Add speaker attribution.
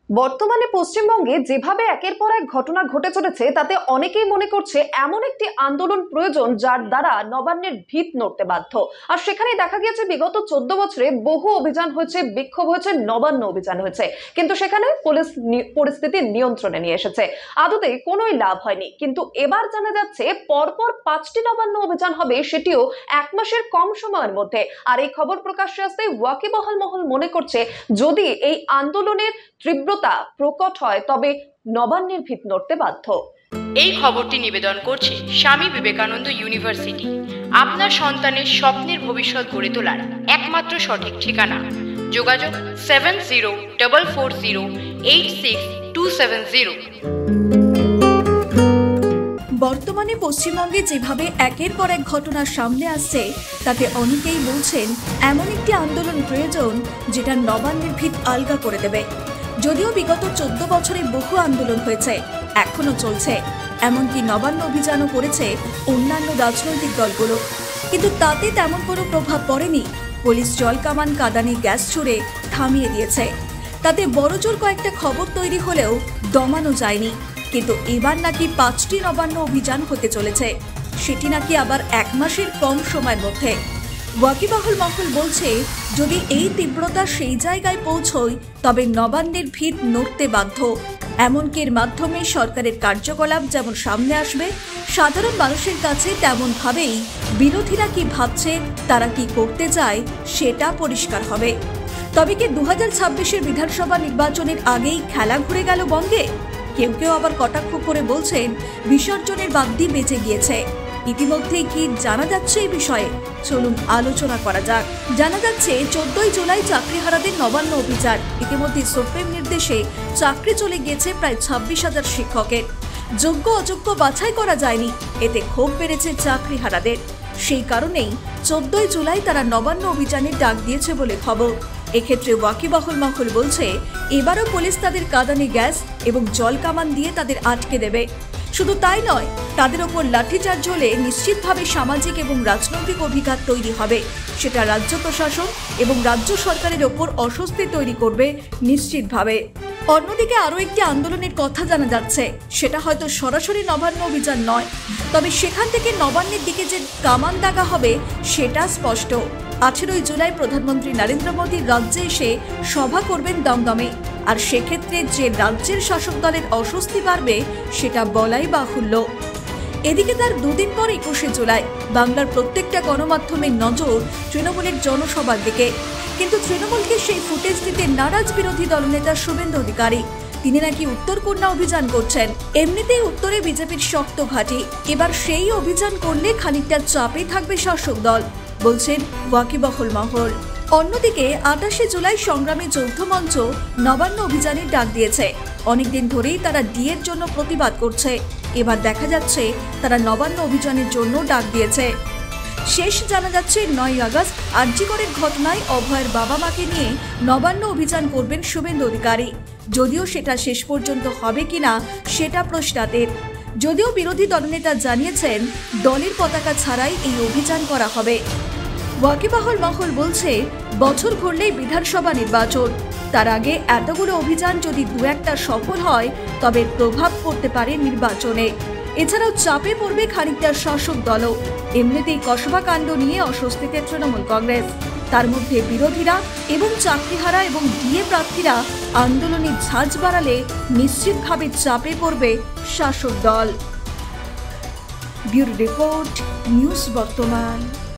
Speaker 1: বর্তমানে পশ্চিমবঙ্গে যেভাবে একের পর এক ঘটনা ঘটে চলেছে তাতে অনেকেই মনে করছে এমন একটি আন্দোলন প্রয়োজন যার দ্বারা নবান্নের ভিত নড়তে বাধ্য। আর সেখানে দেখা গিয়েছে বিগত 14 বছরে বহু অভিযান হয়েছে, বিক্ষোভ হয়েছে, নবান্ন অভিযান হয়েছে, কিন্তু সেখানে পুলিশ পরিস্থিতি নিয়ন্ত্রণে নিয়ে এসেছে। আদতে কোনোই লাভ হয়নি। কিন্তু এবার জানা যাচ্ছে পরপর 5টি নবান্ন অভিযান হবে, সেটিও 1 মাসের কম সময়ের মধ্যে। আর এই খবর প্রকাশ্যে আসতে ওয়াকিবহাল মহল মনে করছে যদি এই আন্দোলনের তীব্রতা প্রকট হয় তবে নবান্নের ভিত নড়তে বাধ্য।
Speaker 2: এই খবরটি নিবেদন করছে স্বামী বিবেকানন্দ ইউনিভার্সিটি, আপনার সন্তানের স্বপ্নের ভবিষ্যৎ গড়ে তোলার একমাত্র সঠিক ঠিকানা। যোগাযোগ 7044086270।
Speaker 3: বর্তমানে পশ্চিমবঙ্গে যেভাবে একের পর এক ঘটনা সামনে আসছে তাতে অনেকেই বলছেন এমন একটি আন্দোলন প্রয়োজন যেটা নবান্নের ভিত আলগা করে দেবে। যদিও বিগত 14 বছরে বহু আন্দোলন হয়েছে, এখনো চলছে, এমনকি নবান্ন অভিযানও করেছে অন্যান্য রাজনৈতিক দলগুলো, কিন্তু তাতে তেমন কোনো প্রভাব পড়েনি। পুলিশ জল কামান, কাঁদানি, গ্যাস ছুড়ে থামিয়ে দিয়েছে। তাতে বড়জোর কয়েকটা খবর তৈরি হলেও দমানো যায়নি। কিন্তু এবার নাকি 5টি নবান্ন অভিযান হতে চলেছে, সেটি নাকি আবার 1 মাসের কম সময়ের মধ্যে। ওয়াকিবহাল মহল বলছে যদি এই তীব্রতা সেই জায়গায় পৌঁছয় তবে নবান্নের ভিত নড়তে বাধ্য। এমনকি এর মাধ্যমে সরকারের কার্যকলাপ যেমন সামনে আসবে, সাধারণ মানুষের কাছে তেমন ভাবেই বিরোধীরা কি ভাবছে, তারা কি করতে চায় সেটা পরিষ্কার হবে। তবে কি 2026-এর বিধানসভা নির্বাচনের আগেই খেলা ঘুরে গেল বঙ্গে? কেউ কেউ আবার কটাক্ষ করে বলছেন বিসর্জনের বাদ্যি বেঁচে গিয়েছে। ইতিমধ্যেই কি জানা যাচ্ছে এই বিষয়ে? চলুন আলোচনা করা যাক। জানা যাচ্ছে 14ই জুলাই চাকরিহারাদের নবান্ন অভিযান। ইতিমধ্যে সুপ্রিম নির্দেশে চাকরি চলে গিয়েছে প্রায় 26,000 শিক্ষকের। যোগ্য অযোগ্য বাছাই করা যায়নি, এতে ক্ষোভ বেড়েছে চাকরিহারাদের। সেই কারণেই 14ই জুলাই তারা নবান্ন অভিযানের ডাক দিয়েছে বলে খবর। এক্ষেত্রে ওয়াকিবহাল মহল বলছে এবারও পুলিশ তাদের কাঁদানি গ্যাস এবং জল কামান দিয়ে তাদের আটকে দেবে। শুধু তাই নয়, তাদের ওপর লাঠিচার্জ হলে নিশ্চিতভাবে সামাজিক এবং রাজনৈতিক অভিঘাত তৈরি হবে। সেটা রাজ্য প্রশাসন এবং রাজ্য সরকারের ওপর অস্বস্তি তৈরি করবে নিশ্চিতভাবে। অন্যদিকে আরও একটি আন্দোলনের কথা জানা যাচ্ছে, সেটা হয়তো সরাসরি নবান্ন অভিযান নয়, তবে সেখান থেকে নবান্নের দিকে যে কামান দাগা হবে সেটা স্পষ্ট। 18ই জুলাই প্রধানমন্ত্রী নরেন্দ্র মোদী রাজ্যে এসে সভা করবেন দমদমে। আর সেক্ষেত্রে যে রাজ্যের শাসক দলের অস্বস্তি বাড়বে সেটা বলাই বাহুল্য। এদিকে তার দুদিন পর 21শে জুলাই বাংলার প্রত্যেকটা গণমাধ্যমের নজর তৃণমূলের জনসভার দিকে। কিন্তু তৃণমূলকে সেই ফুটেজ দিতে নারাজ বিরোধী দলনেতা শুভেন্দু অধিকারী। তিনি নাকি উত্তরকন্যা অভিযান করছেন। এমনিতেই উত্তরে বিজেপির শক্ত ঘাঁটি, এবার সেই অভিযান করলে খানিকটা চাপে থাকবে শাসক দল, বলছেন ওয়াকিবহাল মহল। অন্যদিকে 28শে জুলাই সংগ্রামী যৌথ মঞ্চ নবান্ন অভিযানের ডাক দিয়েছে। অনেকদিন ধরেই তারা ডিএর জন্য প্রতিবাদ করছে, এবার দেখা যাচ্ছে তারা নবান্ন অভিযানের জন্য ডাক দিয়েছে। শেষ জানা যাচ্ছে 9ই আগস্ট আরজিকরের ঘটনায় অভয়ের বাবা মাকে নিয়ে নবান্ন অভিযান করবেন শুভেন্দু অধিকারী। যদিও সেটা শেষ পর্যন্ত হবে কিনা সেটা প্রশ্নাতীত। যদিও বিরোধী দলনেতা জানিয়েছেন দলের পতাকা ছাড়াই এই অভিযান করা হবে। ওয়াকিবহাল মহল বলছে বছর ঘুরলেই বিধানসভা নির্বাচন, তার আগে এতগুলো অভিযান যদি দু একটা সফল হয় তবে প্রভাব পড়তে পারে নির্বাচনে। এছাড়াও চাপে পড়বে খানিকটা শাসক দলও। এমনিতেই কসবা কাণ্ড নিয়ে অস্বস্তিতে তৃণমূল কংগ্রেস, তার মধ্যে বিরোধীরা এবং চাকরিহারা এবং ডিএ প্রার্থীরা আন্দোলনের ঝাঁজ বাড়ালে নিশ্চিতভাবে চাপে পড়বে শাসক দল। ব্যুরো রিপোর্ট, নিউজ বর্তমান।